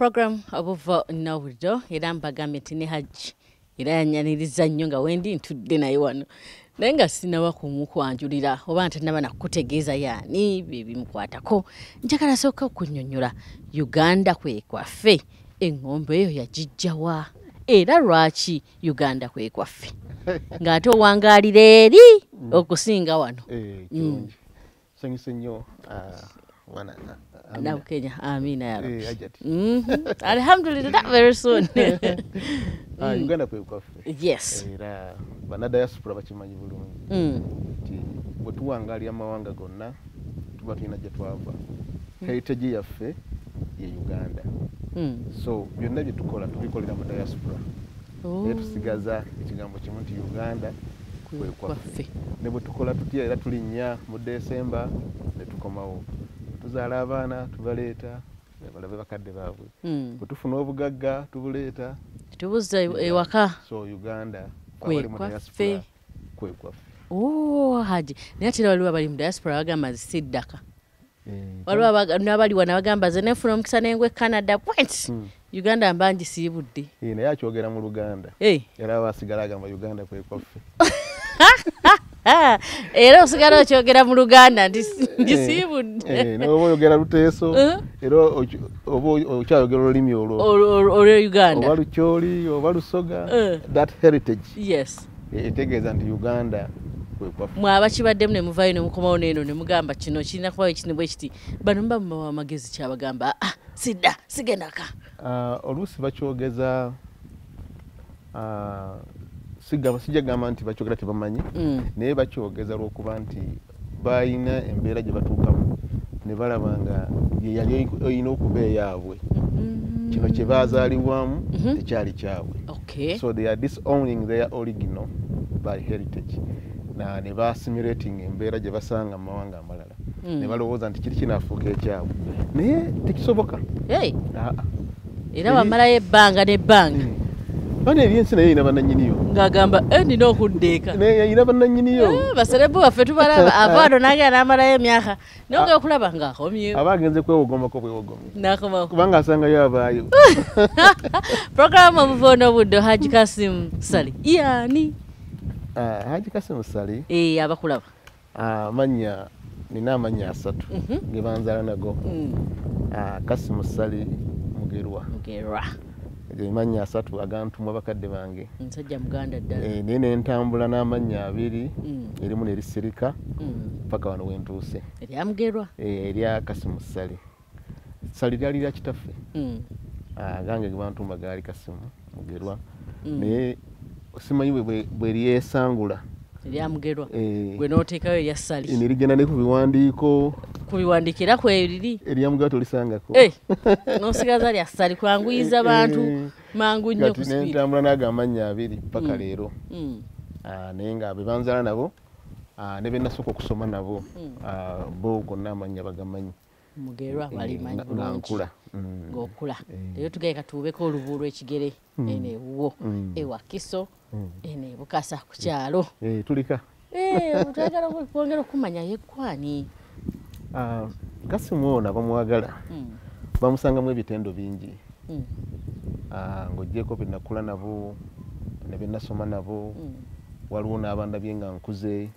program obuva nawuddo era mbagambye nti ne Hajji era yanyaniriza nnyo nga wendi ntudde naye wano naye nga sinaba kumukwanjulira oba ntanaba nakutegeeza yaani bimukwatako njagala sooka okunnyonnyola Uganda kwe kwaffe eŋŋombe eyo yagijjawa era lwaki Uganda kwe kwaffe ng'ate owangaalira eri okusinga wano. Sanyuse nnyo Now Kenya, Amina ya Rabbi. Alhamdulillah, very soon. Uganda kwe kwaffe. Yes. Era bana diaspora bakimanyi bulungi. Bwe tuwangaali amawanga gonna tuba tulina gye twava. Heritage yaffe ye Uganda. So byonna bye tukola tubikolera mu diaspora. Naye tusigaza ekigambo kimu nti Uganda kwe kwaffe. Ne bwe tukola tutya era tulinnya mu December ne tukomawo. Tuzaala abaana tubaleeta balabe bakadde baabwe. Bwe tufuna obugagga tubuleeta tubuza ewaka. So Uganda kwe kwaffe. Kwe kwaffe. Haji naye ate waliwo abali mu diaspora bagamba zisiddaka. Waliwo n'abali wana bagamba ze nefuna omukisa n'engwe Canada point. Uganda mbanji siibudde. Naye akyogera mu Luganda. Era abasigala agamba Uganda kwe kwaffe. Era osigala okyogera mu Luganda ndisiibudde. N'oba oyogera Luteeso era oba okyayogera olulimi olwo Uganda. Oba Lukyoli oba Lusoga. That heritage. Yes. Etegeeza nti Uganda kwe kwaffe. Mwaba kibaddemu ne muvaayo ne mukomawo n'eno ne mugamba kino kirina kubayo ekiti ne bwe kiti bano mba mubawa amagezi kyabagamba sidda sigendaka. Oluusi bakyogeza sijja gamba nti bakyogera tebamanyi naye bakyogeza lw'okuba nti balina embeera gye batuukamu ne balaba nga ye yali olina okuba eyaabwe kino kye baazaalibwamu tekyali kyabwe. So they are disowning their original by heritage ne basimulating embeera gye basanga mu mawanga amalala ne balowooza nti kiri kinaafuuka ekyabwe naye tekisoboka. Era wamalayo ebbanga n'ebbanga bana ebyensi naye yina bannannyiniyo ng'agamba nina okuddeeka yina bannannyiniyo baserebu baffe tubalaba avaano nagera n'amalayo emyaka naye nga okulaba ng'akomyewo aba agenze kwewogombako bwewogomye n'akomawo kubanga asangayo abaayo. Programu obuva n'obudde Haji Kassim Ssali yaani? Haji Kassim Ssali abakulaba amannya nina amannya 3 ge banzaala nago. Kassim Ssali Mugerwa mannya 3 agantumwa bakadde bange nsajja muganda ddala. Naye nentambula n'amannya 2 erimu nerisirika paka wano wentuuse erya Mugerwa erya Kassim Ssali. Ssali lyali lya kitaffe gange gebantuma gaali Kassim Mugerwa naye simanyi bwe lyesangula erya Mugerwa gwe n'oteekayo erya Ssali nerigenda ne ku biwandiiko kubiwandikira kweliri erya Mugerwa tolisangako n'osigaza lya Ssali kwanguyiza bantu mangu nnyo ku speed. Nentambula n'ago amannya 2 paka leero naye nga be banzaala nabo ne be nasooka okusoma nabo bo gonna amannya bagamanyi. Mugerwa balimanyi bulungi ng'okula. Leero tugenda tuubeko olubu lw'ekigere eno ewuwo ewa Kiso eno e Bukasa ku kyalo tulika twagala kwongera okumanya yeggwani. Kassim ono bamwagala bamusangamu ebitendo bingi ng'oggyeko be nakula nabo ne be nasoma nabo waliwo n'abandabye nga nkuze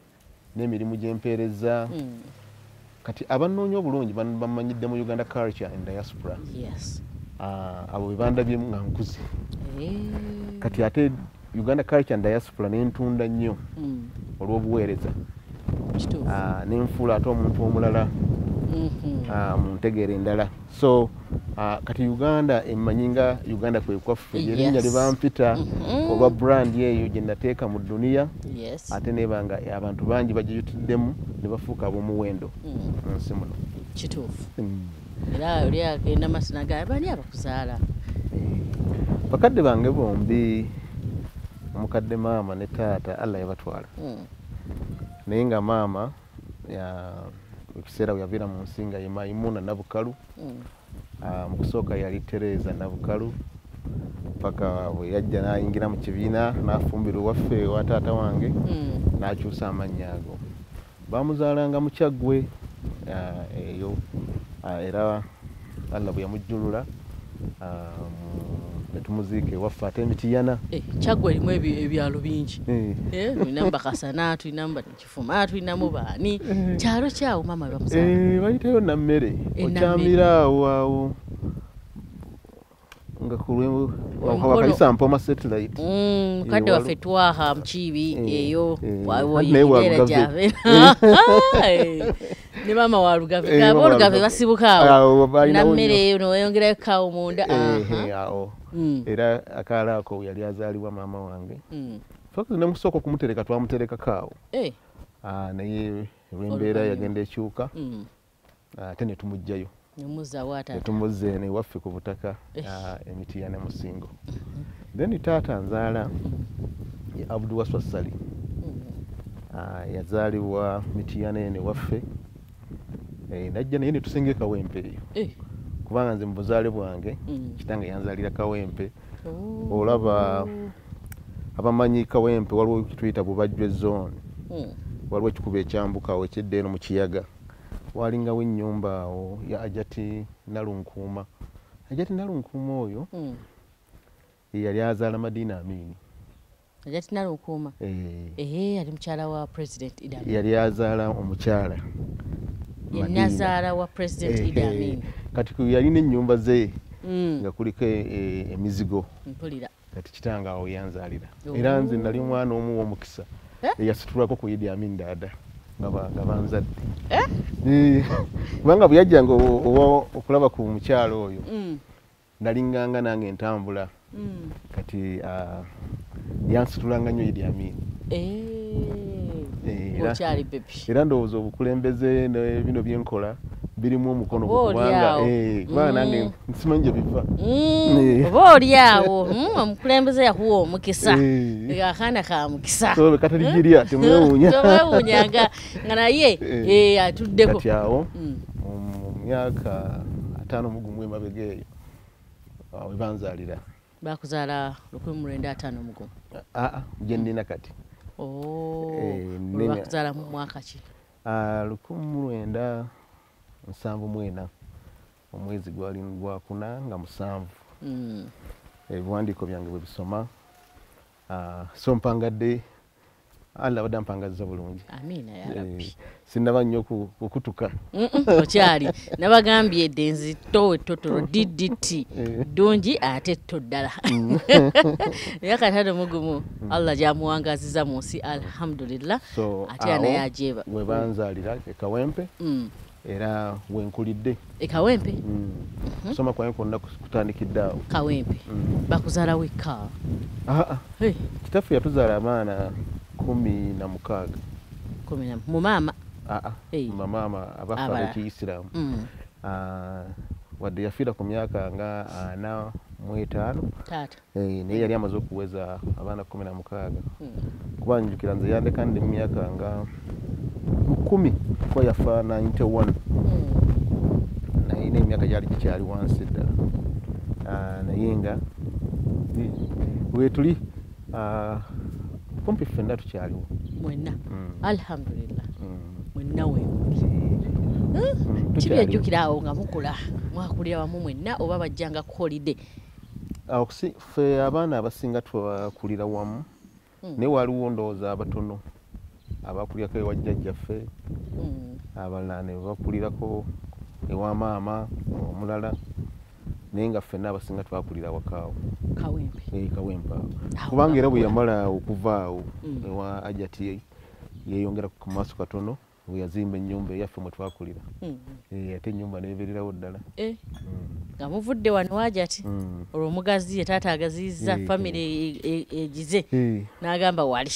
n'emirimu gye mpeereza kati abannoonya obulungi bamanyidde mu Uganda culture and diaspora. Abo be bandabye nga nkuze kati ate Uganda culture and diaspora n'entunda nnyo olw'obuweereza n'enfuula ate omuntu omulala mu ntegeera endala. So kati Uganda emanyi nga Uganda kwe kwaffe erinnya lye bampita oba brand eyo gye nateeka mu duniya ate nebanga abantu bangi bagiyutiddemu ne bafuuka ab'omuwendo mu nsi muno. Kituufu. Era oli agenda masina gaye bani abakuzaala? Bakadde bange bombi omukadde maama ne taata Allah yabatwala naye nga maama ekiseera yabeera mu nsi nga ye Maimuna Nabukalu mu kusooka yali Tereza Nabukalu paka bwe yajja n'ayingira mu kibiina n'afumbira ewaffe wa taata wange n'akyusa amannya ago. Bamuzaalanga mu Kyaggwe eyo era Allah bwe yamujjulula netumuziike waffe ate Mityana. Kyaggwe erimu ebyalo bingi. Tulinamu Bakasana, tulinamu Kifuma, tulinamu baani. Kyalo kyawo maama bamuzaala. Bayitayo Nammere. Okyamira awo nga kulwe wakalisa Mpoma satellite. Kadde waffe twaha Mukiibi eyo wawoyera gyave. Ne maama wa Lugave. Gabo Lugave basibuka awo. Nammere eyo n'oyongerayo kaawo munda. Awo. Era akaala ako yali azaalibwa maama wange. Fokuzi ne musoko kumutereka twamutereka kaawo. Naye olw'embeera yagenda ekyuka. Ate ne tumugjayo. Tumuzze ne waffe ku butaka Mityana Musingo. Then taata nzaala ye Abdul Waswa Sali. Yazaalibwa Mityana ene waffe. Najja naye ne tusinga Kawempe eyo. Kubanga nze mu buzaale bwange kitange yanzaalira Kawempe. Olaba abamanyi Kawempe waliwo kituyita Bubajjwe zone. Waliwo ekikuba ekyambukawo ekyedda eno mu kiyaga. Walingawo ennyumba awo ya Ajati Nalunkuuma. Ajati Nalunkuuma oyo yali azaala Madina Amini. Ajati Nalunkuuma yali mukyala wa President Idi Amin. Yali azaala omukyala nazaala wa President Idi Amin. Kati yalina ennyumba ze nga kuliko emizigo. Mpulira. Kati kitange awo yanzaalira. Era nze nali mwana omu w'omukisa eyasitulako ku Idi Amin dada nga banzadde. Kubanga bwe yajjanga okulaba ku mukyalo oyo nalinganga nange entambula. Kati yansitulanga nnyo Idi Amin. Era ndowooza obukulembeze bino byenkola birimu omukono kubanga nange nsimanyi gye biva. Oba oli awo omukulembeze yakuwa omukisa akaana ka mukisa kataligirya temwewuunyanga nga naye atuddeko. Kati awo mu myaka 5 mu gumu emabega eyo we banzaalira. Bakuzaala 1951? Gye nnina kati. Bakuzaala mu mwaka ki? 1974 omwezi gwali gwa 4 nga 7. Ebiwandiiko byange bwe bisoma. So mpangadde Allah badde ampangaziza bulungi. Amiina ya Rabbi. Sinnaba nnyo okutuka. Okyali nabagambye eddenzi towe totoro DDT ddungi ate tto ddala. Yakatano mugumu Allah gyamuwangaziza mu nsi alhamdulillah. Ate anaye ajeeba. We banzaalira e Kawempe. Era wenkulidde. E Kawempe? Kusoma kwange kwonna kutandikidde awo. Kawempe. Bakuzaala wekka? Kitaffe yatuzaala abaana 16. Mu maama? Maama abafa ab'Ekiyisiraamu. Wadde yafiira ku myaka nga 45. Taata. Naye yali amaze okuweza abaana 16. Kuba njukira nze yandeka ndi mu myaka nga 10 kuba yafa 91. Naye n'emyaka gyali gikyali wansi ddala. Naye nga wetuli kumpi ffenna tukyaliwo. Mwenna? Alhamdulillah. Mwenna wemuli. Kibi yajjukira awo nga mukula mwakulira wamu mwenna oba bajjanga ku holiday? Ffe abaana abasinga twakulira wamu. Naye waliwo ndowooza abatono abakulirako ewa jjajjaffe. Abalala ne bakulirako ewa maama omulala. Naye nga ffenna abasinga twakulira wakaawo. Kawempe? Kawempe awo. Kubanga era bwe yamala okuva awo ewa Ajati yeeyongera ku maaso katono we yazimba ennyumba eyaffe mwe twakulira. Ate ennyumba neebererawo ddala. Nga muvudde wano Ajati olwo omugazi ye taata agazizza famire egize n'agamba wali.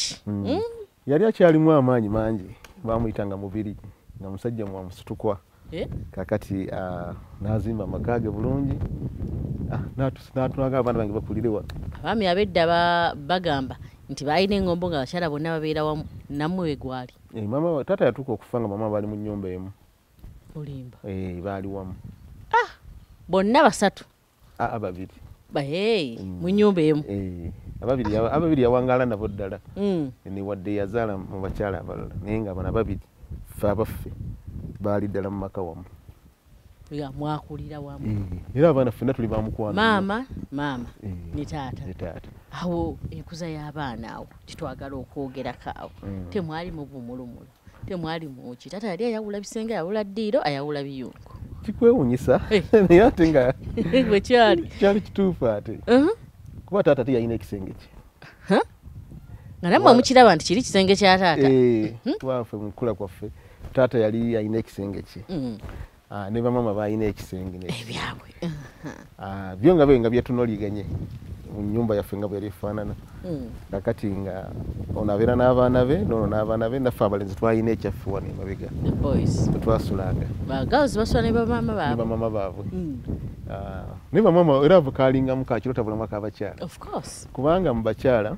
Yali akyalimu amaanyi mangi baamuyitanga Mubiri nga musajja mwamusitukwa. Kakati n'azimba amaka ge bulungi. N'atulaga abaana bange bakulire wano. Abaami ab'edda bagamba nti baalina eŋŋombo nga abakyala bonna babeera wamu. Nammwe we gwali? Maama taata yatuuka okufa nga maama baali mu nnyumba emu. Olimba? Baali wamu. Bonna basatu? Babiri. Mu nnyumba emu? Ababiri yawangaala nabo ddala. Wadde yazaala mu bakyala abalala naye nga bano ababiri ffe abaffe baali ddala mu maka wamu. ya mwakulira wamu era abaana ffenna tuli bamukwano mama ne taata awo enkuza y'abaana awo kitwagala okwogerako awo temwali mu bumulumulu temwali muki taata yali ayawula bisenge ayawula ddiiro ayawula biyungu kikwewunyisa naye ate nga bwe kyali kituufu ate kuba taata teyalina ekisenge kye nga nammwe mukiraba nti kiri kisenge kya taata waffe mukula kwaffe taata yali alina ekisenge kye ne bamama balina ekisenge ebyabwe byo nga byetunoliganye mu nyumba yaffe nga bwe yali efaanana kakati nga ono abeera n'abaana be nono n'abaana be naffe abalenzi twalina ekyaffe wano emabega twetwasulanga bagawuzi basula ne bamama baabwe ne bamama era kaalingamu kakiro tabulamu akabakyala kubanga mu bakyala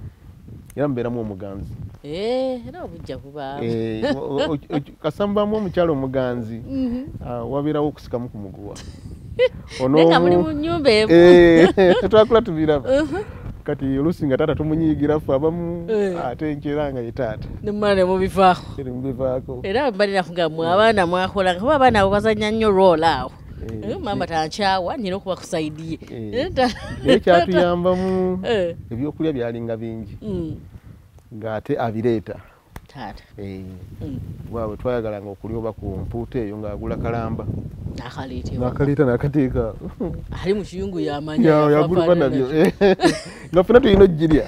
era mubeeramu omuganzi era obujja bubaawo kasambamu omukyala omuganzi wabeerawo okusikamu ku muguwa nga muli mu nnyumba tetwakula tubiraba kati oluusi nga taata tumunyiigira ffe abamu ate nkyera nga ye taata nemumala nemubivaako era mbalinaku nga mwe abaana mwakolanga kuba abaana abo bazanya nnyo roola awo mama tankyawa nina okuba kusaidiye naye kyatuyambamu ebyokulya byalinga bingi ng'ate abireeta taata bwabwe twayagalanga okulya oba ku mpuuta eyo ng'agula kalamba nakaleeta nakateeka ali mu kiyungu yaguluba nabyo nga ffena tulina okugirya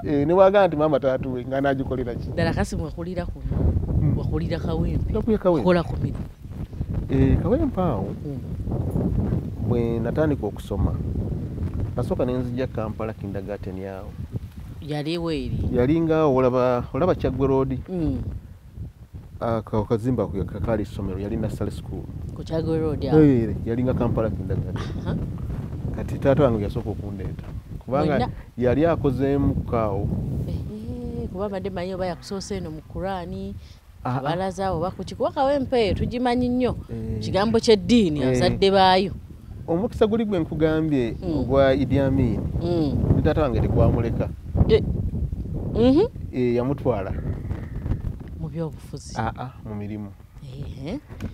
ne waagala nti maama taatuwe nga naagikolera ki ddala kasi mwakulira kuno wakulira kawempe kola ku mirimu kawempe awo bwe natandika okusoma nasooka nenzija Kampala kindergarten awo yalingaawo olaba Kyaggwe Road akazimba kakaali essomero yali nursery school ku Kyaggwe Road yalinga Kampala kindergarten kati taata wange yasooka okundeeta kubanga yali akozeemu kaawo kuba badde manyi oba yakusoose eno mu Kurani abalaza oba kukikuba kawempe tugimanyi nnyo kigambo ky'eddiini abazadde baayo omukisa guli gwe nkugambye ogwa Idi Amin ne taata wange tegwamuleka yamutwala mu byobufuzi mu mirimu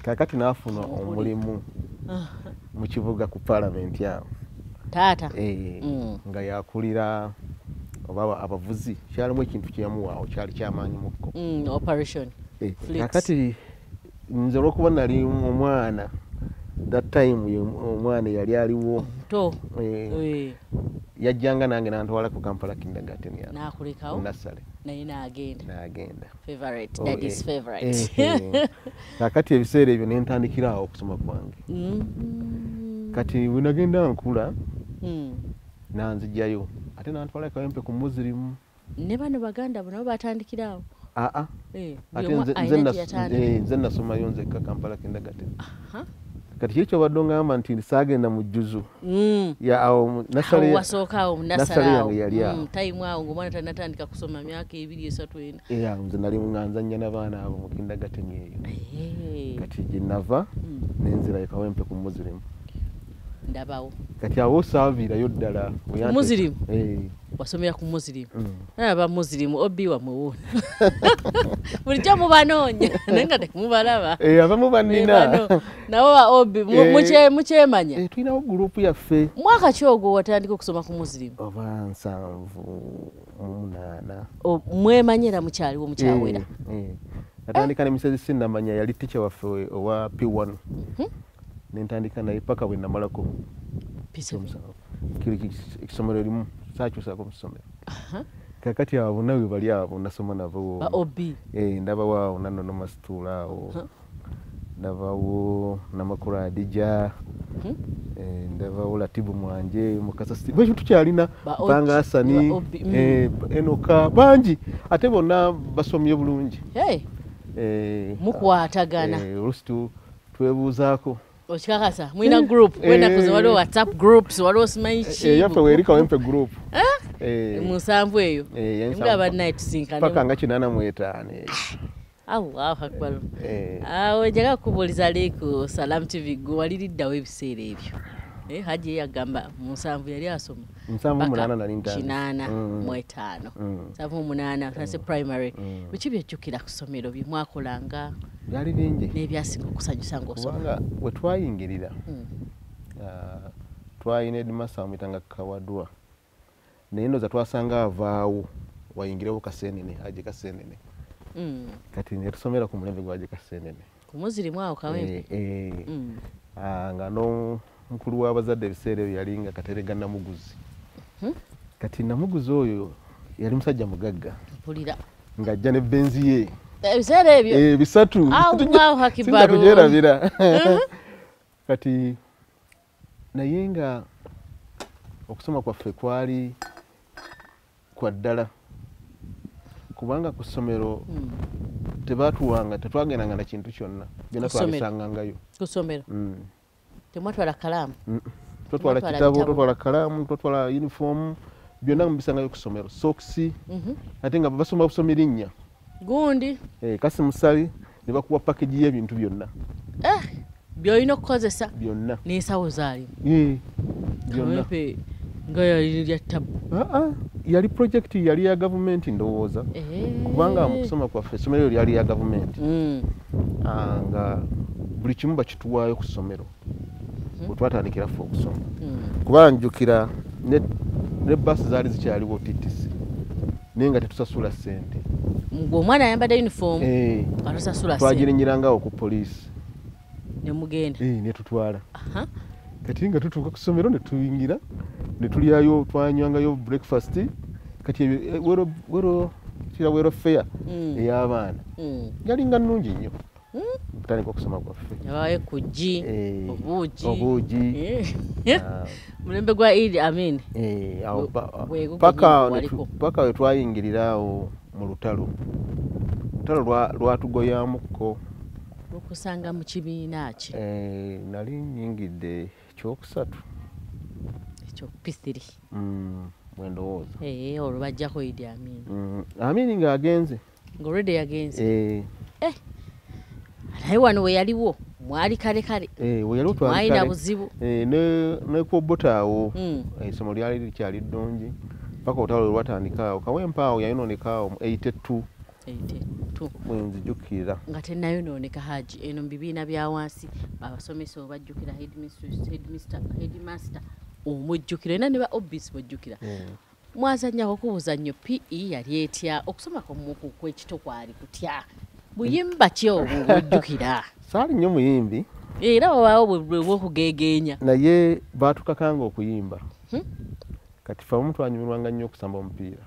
kakati naafuna omulimu mu kibuga ku palamenti awo taata nga yakulira oba abavuzi kyalimu ekintu kyeyamuwaawo kyali kyamaanyi mukko operation kakati nze olwokuba nali omwana that time omwana yali aliwo yajjanga nange nantwala ku Kampala kindergarten nakulekawo nasale naye n'agenda kakati ebiseera ebyo nentandikirawo okusoma kwange kati bwe nagenda nkula nanzijjayo ate nantwala kawempe ku Muslim ne bano baganda bo nabo batandikirawo ate nze nasomayo nzekka Kampala kindergarten kati kiri kyobadde ongamba nti saagenda mu jjuzu nasale yange yali awo tayimu awo ng'omwana tanatandika kusoma myaka 2, 3, 4 nze nali nga nzannya n'abaana abo mu kindergarten eyo kati gye nava nenzirayo kawempe ku Muslim ndabawo kati awo saaviirayo ddala Muslim wasomera ku Muslim aba Muslim obi wa muwuna bulijjo mubanoonya naye nga temubalaba abamu bannina nabo ba obi mukyemanya tulinawo gurupu yaffe mwaka ki ogwo watandika okusoma ku Muslim oba 7 mwemanyira mukyaliwo mukyawera natandika ne Mrs. Sindamanya yali ticca waffe owa P1 nentandika naye paka bwe namalako ekisomero erimu saakyusako mu ssomero kakati abo bonna bwe bali abo nasoma nabo ndabawo awo nannono Masituula awo ndabawo Namakula Adija ndabawo Latibu Mwanje Mukasa ekyo tukyalina Banga Asani Enoka bangi ate bonna basomye bulungi mukwatagana olusi twebuuzaako okikakasa mwina group wenakuze waliwo WhatsApp groups waliwo simanyi ki yaffe weeri kawempe group musanvu eyo mugaba night sinkane paka nga 85 Allahu akbar awo njaga kubuuliza leeko Salam TV gwe waliriddawo ebiseera ebyo Haji yagamba musanvu yali asoma. Musanvu munana nali ntano. Kinana mu etaano. Musanvu munana tase primary. Biki byejjukira ku ssomero bye mwakolanga? Byali bingi. N'ebyasinga okusanyusa ng'osoma. Kubanga we twayingirira. Twayina Headmaster amuyitanga Kawadwa. Naye ndoza twasanga avaawo wayingirewo Kaseenene, Haji Kaseenene. Kati ne tusomera ku mulembe gwa Haji Kaseenene. Ku Muzirimu awo Kawempe. Nga n'omukulu w'abazadde ebiseera ebyo yali nga Katerega Namuguzi. Kati Namuguzi oyo yali musajja mugagga. Mpulira. Ng'ajja ne benzi ye. Ebiseera ebyo? Bisatu. Allahu Akbar. Sinatugyerabira. Kati naye nga okusoma kwaffe kwali kwa ddala. Kubanga ku ssomero tebaatuwanga, tetwagendanga na kintu kyonna. Byonna twabisangangayo. Ku ssomero? Temwatwala kalaamu? Twatwala kitabo, twatwala kalaamu, twatwala uniform, byonna mubisangayo ku ssomero. Sokisi, ate nga basoma busoma erinnya. Gundi? Kasi musali, ne bakuwa package y'ebintu byonna. By'olina okukozesa? Byonna. N'ensawo zaalimu? Byonna. Nga yali lya tabu? Yali project yali ya gavumenti ndowooza. Kubanga mu kusoma kwaffe essomero lyali ya gavumenti. Nga buli kimu bakituwaayo ku ssomero. Bwe twatandikira ffe okusoma. Kubanga njukira ne basi zaali zikyaliwo TTC. Naye nga tetusasula ssente. Ng'omwana ayambadde uniform? Nga tosasula ssente? Twagirinyirangawo ku poliisi. Ne mugenda? Ne tutwala. Kati nga tutuuka ku ssomero ne tuyingira, ne tulyayo, twanywangayo breakfast. Kati wero fair ey'abaana yalinga nnungi nnyo. Kutandika okusoma kwaffe. Yabaayo ekkugi, obuugi. Mulembe gwa Idi Amin. Paka we twayingirira awo mu lutalo. Lutalo lwatugoyamukko. Okusanga mu kibiina ki? Nali nnyingidde ekyokusatu. Ekyokupitiri? Bwendowooza. Olwo bajjako Idi Amin. Amin ng'agenze. Ng'olwedde yagenze? Naye wano we yaliwo mwali kale kale. Mwalina buzibu. Ne ku Botaawo essomo lyali likyali ddungi. Paka olutalo lwe lwatandika awo. Kawempe awo yayonooneka awo mu 82. Mwenzijjukira. Nga tennayonooneka Haji. Eno mu bibiina bya wansi abasomesa obajjukira headmaster omujjukira era ne ba obisi bojjukira. Mwazannyako ku buzannyo PE yali etya? Okusoma kw'ekito kwali kutya? Buyimba ki obwo bw'ojjukira? Saali nnyo muyimbi. Era wabaawo bw'okugeegeenya. Naye baatukakanga okuyimba. Kati ffe abamu twanyumirwanga nnyo okusamba omupiira.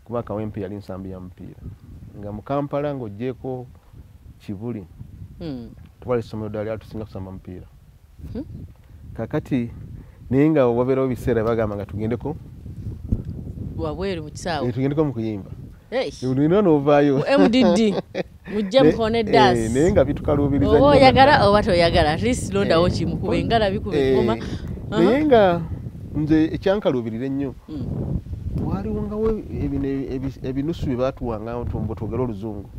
Kuba Kawempe yali nsambi ya mupiira. Nga mu Kampala ng'oggyeko Kibuli. Twali essomero ddala lyatusinga kusamba mupiira. Kakati naye nga wabeerawo biseera bagamba nga tugendeko wabweru mu kisaawe. Tugendeko mu kuyimba. Olina n'ovaayo. MDD. Mujje mukone dance. Naye nga bitukaluubiriza nnyo. Oyagala oba toyagala. At least londawo kimu kuba engala bikuba engoma. Naye nga nze ekyankaluubirira ennyo. Waliwongawo ebinusu bye baatuwanga mbu twogere Oluzungu.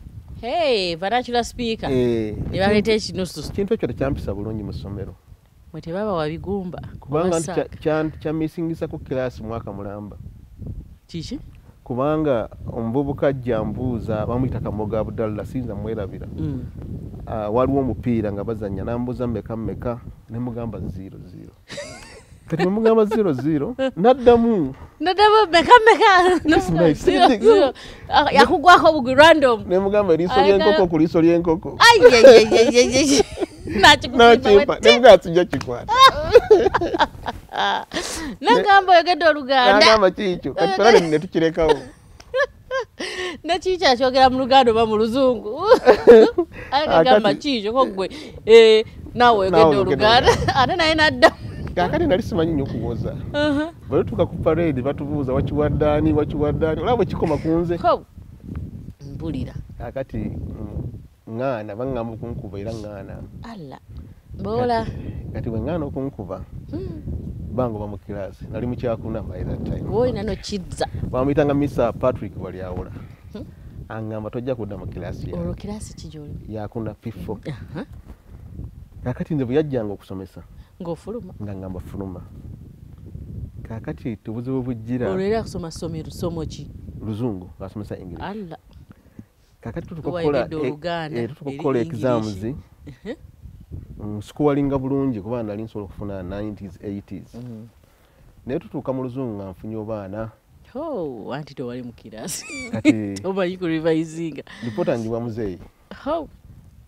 Vernacular speaker. Ne baleeta ekinusu. Kintu ekyo tekyampisa bulungi mu ssomero. Mwe tebaba wabigumba. Kubanga kyamisingisa ku kiraasi mwaka mulamba. Kiki? Kubanga omuvubuka ajja mbuuza bamuyita Kamoga Abdallah sinza mwerabira. Waliwo omupiira nga bazannya nambuuza mmeka ne mugamba 0-0. Kati mugamba 0-0 naddamu meka yakugwako bugwi random ne mugamba eriiso ly'enkoko ku liiso ly'enkoko nakikupa ne mugamba tujja kikwata nagamba oyogedde Oluganda nagamba kiikyo kati fena ne tukirekawo nekiki akyogera mu Luganda oba mu Luzungu agamba kiikyo kogwe naawe oyogedde Oluganda ate naye naddamu. Kakati nali simanyi nnyo kuwoza. Bwe tutuuka ku parade batubuuza wakiwaddaani olaba bwe kikoma ku nze. Mpulira. Kakati ŋŋaana baŋŋamba okunkuba era ŋŋaana. Alla boola. Kati bwe ŋŋaana okunkuba bangoba mu kiraasi nali mu kyakuna by that time. Woolina nokizza. Bamuyitanga Mr. Patrick Walyawula. Aŋŋamba tojja kudda mu kiraasi yawe. Olwo kiraasi ki gy'oli? Yakuna P4. Kakati nze bwe yajjanga okusomesa ng'ofuluma nga ngamba fuluma kakati tubuzibu bujjira olwera kusoma ssomero somo ki luzungu asomesa English alla kakati tutukokola exams sikuwalinga bulungi kuba nali nsobola okufuna 90s 80s naye tutuuka mu luzungu nga nfunye obaana anti towali mu kirasi kati omanyi ku revisinga lipota njibwa muzeeyi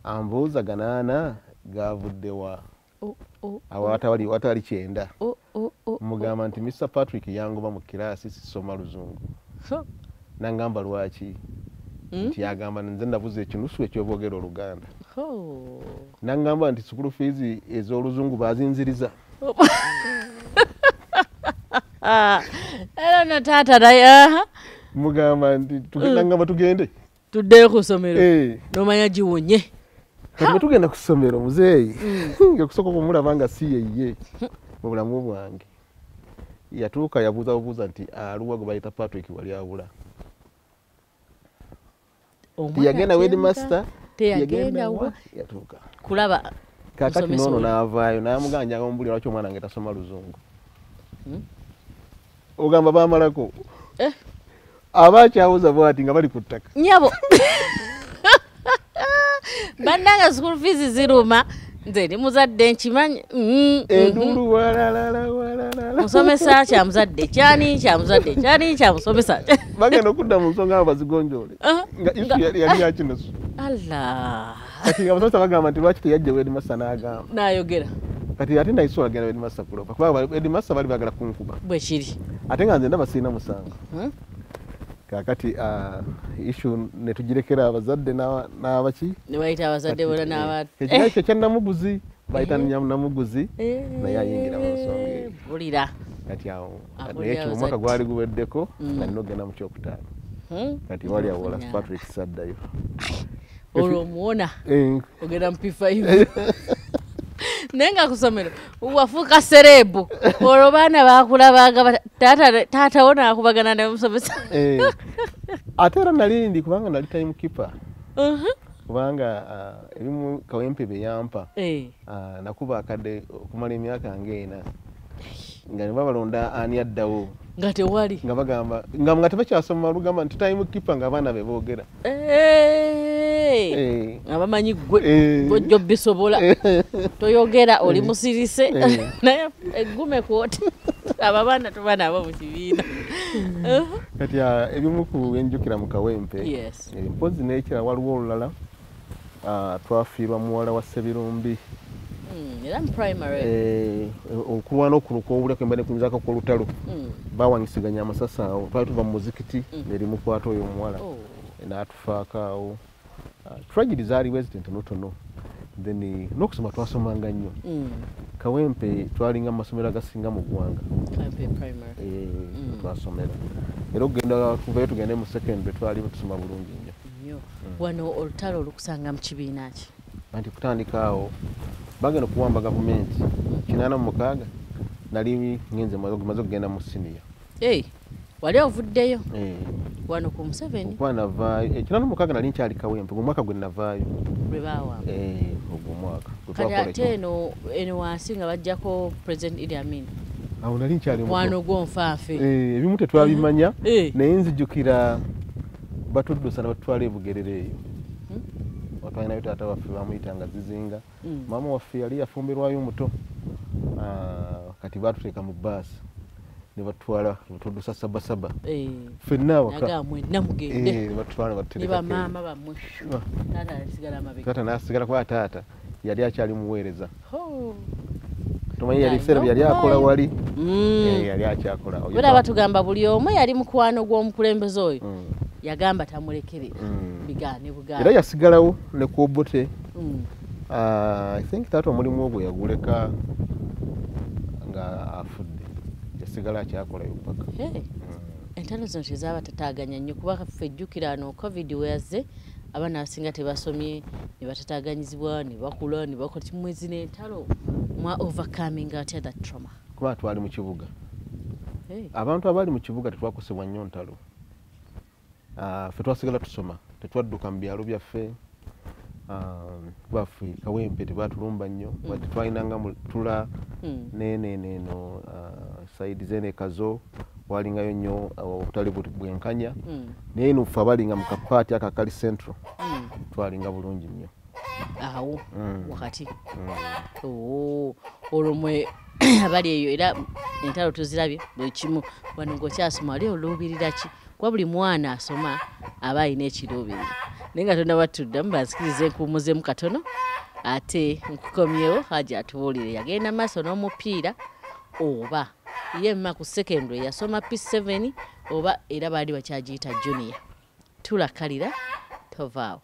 ambuuza ganaana gavuddewa watali kyenda mugamba nti Mr. Patrick yangoba mu kirasi sisoma luzungu nangamba lwaki nti yagamba nze ndabuza ekinusu ekyoboogera Oluganda nangamba nti school fees ez'oluzungu bazinziriza era na taata naye mugamba nti nangamba tugende tuddeyo ku ssomero nomanya giwonye kati tugenda ku ssomero muzeeyi nga kusooka kumulaba nga si yeye mu bulamu bwange yatuuka yabuuza nti aluwa gwe bayita Patrick wali abula tiyagenda headmaster tiyagenda yatuuka kulaba kakati noono n'avaayo n'amuganja akamubulira lwaki omwana wange tasoma luzungu ogamba baamalako abakyawuza bwati nga bali ku ttaka nyabo bannanga school fees ziruma nze ndi muzadde nkimanyi endulu walalala musomesa kyamuzadde kyani kyamusomesa bagenda okudda mu nsonga abo bazigonjoole nga isu yali yakinosu allah kati nga abasomesa bagamba nti lwaki teyajja headmaster n'agamba n'ayogera kati ate nayisobola genda headmaster kulopa kuba headmaster bali bagala kunkuba bwe kiri ate nga nze ndaba sirina musango kakati issue ne tugirekera abazadde n'abaki ne bayita abazadde bona n'abantu ekyo kya namuguzi bayita namuguzi naye ayingira mu nsonga eyo bulira kati awo naye ekyo omwaka gwali guweddeko nga nina ogenda mu kyokutaano kati wali awola Patrick saddayo olwo omuwona ogenda mu P5 naye nga ku ssomero wafuuka serebu olwo baana bakulabanga taatawo naakubagana namusomesa ate era nali ndi kubanga nali time keeper kubanga ebimu Kawempe bye yampa nakuba akadde okumala emyaka ng'ena nga ne babalonda ani addawo nga tewali nga bagamba nga tebakyasoma lugamba nti time keeper nga abaana be boogera nga bamanyi gwe bojjo bisobola toyogera oli musirise naye eggume kwoti abo abaana tuba nabo mu kibiina kati ebimu ku byenjukira mu Kawempe mpozi n'ekira waliwo olulala twafiirwa muwala wa Ssebirumbi era mu primary okulwana okuluka obulya kwemba nekunzako ku lutalo bawangisiganya amasasi awo twali tuva mu muzikiti nerimukwata oyo omuwala n'atufaako awo tragedy zaaliwo ezitonotono then n'okusoma twasomanga nnyo Kawempe twalinga mu masomero agasinga mu ggwanga twasomera era okugenda kuvayo tugende mu secondary twali tusoma bulungi nnyo wano olutalo olukusanga mu kibiina ki anti kutandika awo bagenda okuwamba gavumenti 86 nali ngenze maze okugenda mu senior wali ovuddeyo wano ku Museveni kuba navaayo 86 nali nkyali Kawempe mu mwaka gwe navaayo lwe baawamba ogwo mwaka kati ate eno wansi nga bajjako President Idi Amin awo nali nkyali wano gwonfaafe ebimu tetwabimanya naye nzijukira batuddusa nabatwala ebugerere eyo twalinayo taata waffe bamuyitanga Zizinga maama waffe yali yafumbirwayo muto kati batuteeka mu baasi ne batwala batuddusa sabasaba ffenna awaka batwala taata n'asigala kuba taata yali akyali muweereza tomanyi yali ebiseera yali akola wali yali akyakola bula batugamba buli omu yali mukwano gw'omukulembeze oyo yagamba tamulekere bigaane bugaane era yasigalawo ne ku Obote I think taata omulimu ogwo yaguleka nga afudde yasigala akyakolayo paka entalo zino tezaba tataganya nnyo kuba ffe jjukira ano covid weyazze abaana abasinga tebasomye ne batataganyizibwa ne bakula ne bakola kimwezi n'entalo mwa overcoming atya that trauma kuba twali mu kibuga abantu abali mu kibuga tetwakosebwa nnyo ntalo ffe twasigala tusoma tetwadduka mu byalo byaffe baffe Kawempe tebatulumba nnyo bati twalinanga tula neno saidi zene kazo walingayo nnyo obutale bwenkanya naye nufe abalinga mu kapaati akakali central twalinga bulungi nnyo awo wakati olumwe abali eyo era entalo tuzirabye bwe kimu wano ng'okyasoma ali oluubirira ki kuba buli mwana asoma aba alina ekiruubirira naye nga tonna batuddamu bansikirize nkuwumuzemu katono ate nkukomyewo Hajji atubuulire yagenda maaso n'omupiira oba yemma ku secondary yasoma P7 oba era baali bakyagiyita junior tulakalira tovaawo